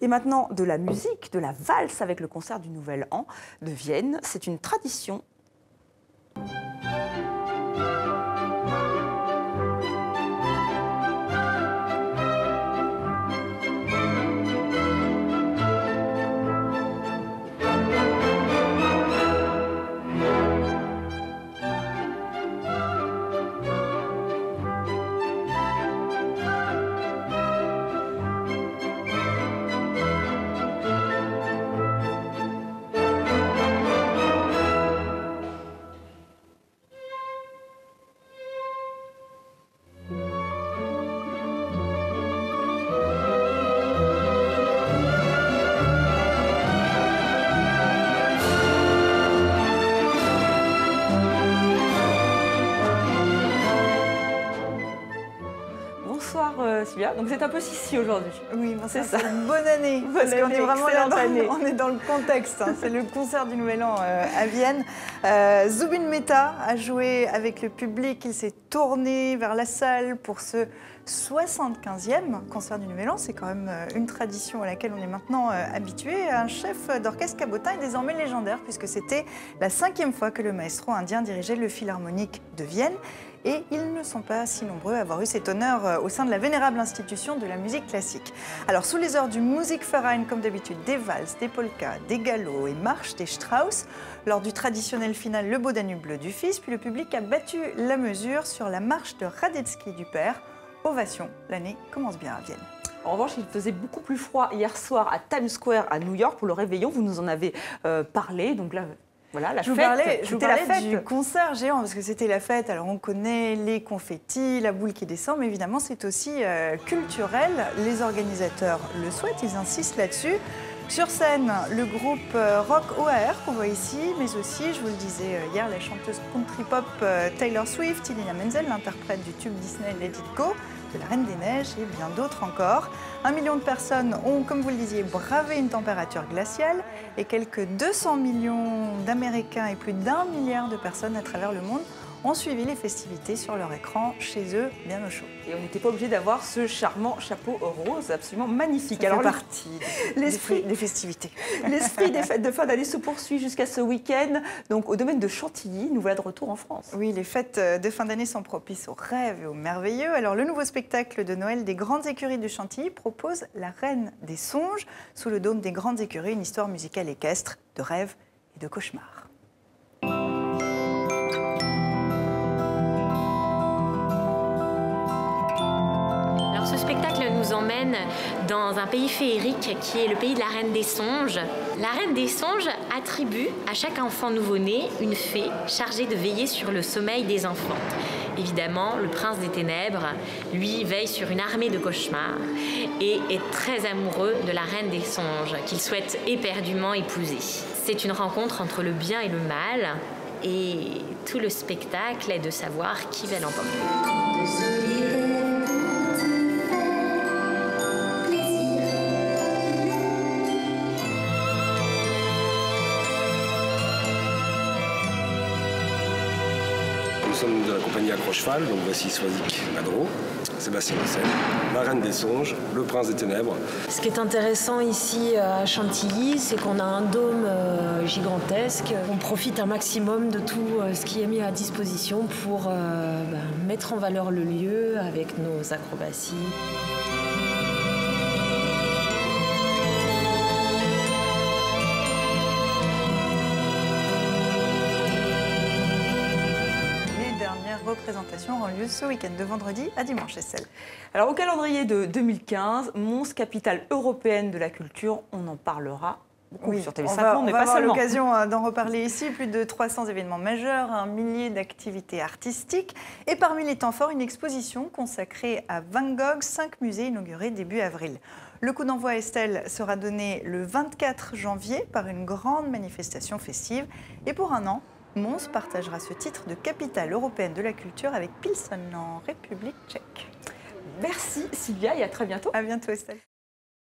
Et maintenant, de la musique, de la valse avec le concert du Nouvel An de Vienne. C'est une tradition. Bonsoir Sylvia, donc vous êtes un peu Sissi aujourd'hui. Oui, c'est ça. Une bonne année. Parce qu'on est vraiment là on est dans le contexte. Hein. C'est le concert du Nouvel An à Vienne. Zubin Mehta a joué avec le public. Il s'est tourné vers la salle pour ce 75e concert du Nouvel An. C'est quand même une tradition à laquelle on est maintenant habitué. Un chef d'orchestre cabotin est désormais légendaire puisque c'était la 5e fois que le maestro indien dirigeait le Philharmonique de Vienne. Et ils ne sont pas si nombreux à avoir eu cet honneur au sein de la vénérable institution de la musique classique. Alors, sous les heures du Musikverein, comme d'habitude, des valses, des polkas, des galops et marches des Strauss, lors du traditionnel final Le Beau Danube bleu du fils, puis le public a battu la mesure sur la marche de Radetzky du père. Ovation, l'année commence bien à Vienne. En revanche, il faisait beaucoup plus froid hier soir à Times Square à New York pour le réveillon. Vous nous en avez parlé, donc là... Voilà, la fête. Je vous parlais du concert géant, parce que c'était la fête. Alors, on connaît les confettis, la boule qui descend, mais évidemment, c'est aussi culturel. Les organisateurs le souhaitent, ils insistent là-dessus. Sur scène, le groupe rock OAR qu'on voit ici, mais aussi, je vous le disais hier, la chanteuse country pop Taylor Swift, Idina Menzel, l'interprète du tube Disney Let It Go, de la Reine des Neiges et bien d'autres encore. 1 million de personnes ont, comme vous le disiez, bravé une température glaciale et quelques 200 millions d'Américains et plus d'1 milliard de personnes à travers le monde ont suivi les festivités sur leur écran, chez eux, bien au chaud. Et on n'était pas obligé d'avoir ce charmant chapeau rose absolument magnifique. Alors, partie des festivités. L'esprit des fêtes de fin d'année se poursuit jusqu'à ce week-end. Donc, au domaine de Chantilly, nous voilà de retour en France. Oui, les fêtes de fin d'année sont propices aux rêves et aux merveilleux. Alors, le nouveau spectacle de Noël des Grandes Écuries de Chantilly propose La Reine des Songes, sous le dôme des Grandes Écuries, une histoire musicale équestre de rêves et de cauchemars. Ce spectacle nous emmène dans un pays féerique qui est le pays de la Reine des Songes. La Reine des Songes attribue à chaque enfant nouveau-né une fée chargée de veiller sur le sommeil des enfants. Évidemment, le prince des ténèbres, lui, veille sur une armée de cauchemars et est très amoureux de la Reine des Songes, qu'il souhaite éperdument épouser. C'est une rencontre entre le bien et le mal et tout le spectacle est de savoir qui va l'emporter. Nous sommes de la compagnie Accroche-Cheval, donc voici Swazik Madro, Sébastien Lassel, la Reine des Songes, le Prince des Ténèbres. Ce qui est intéressant ici à Chantilly, c'est qu'on a un dôme gigantesque. On profite un maximum de tout ce qui est mis à disposition pour mettre en valeur le lieu avec nos acrobaties. Représentation aura lieu ce week-end de vendredi à dimanche, Estelle. Alors au calendrier de 2015, Mons, capitale européenne de la culture, on en parlera beaucoup sur TV5 mais pas seulement. On va avoir l'occasion d'en reparler ici. Plus de 300 événements majeurs, 1 millier d'activités artistiques et parmi les temps forts, une exposition consacrée à Van Gogh, 5 musées inaugurés début avril. Le coup d'envoi, Estelle, sera donné le 24 janvier par une grande manifestation festive et pour un an, Mons partagera ce titre de capitale européenne de la culture avec Pilsen en République tchèque. Merci Sylvia et à très bientôt. À bientôt Estelle.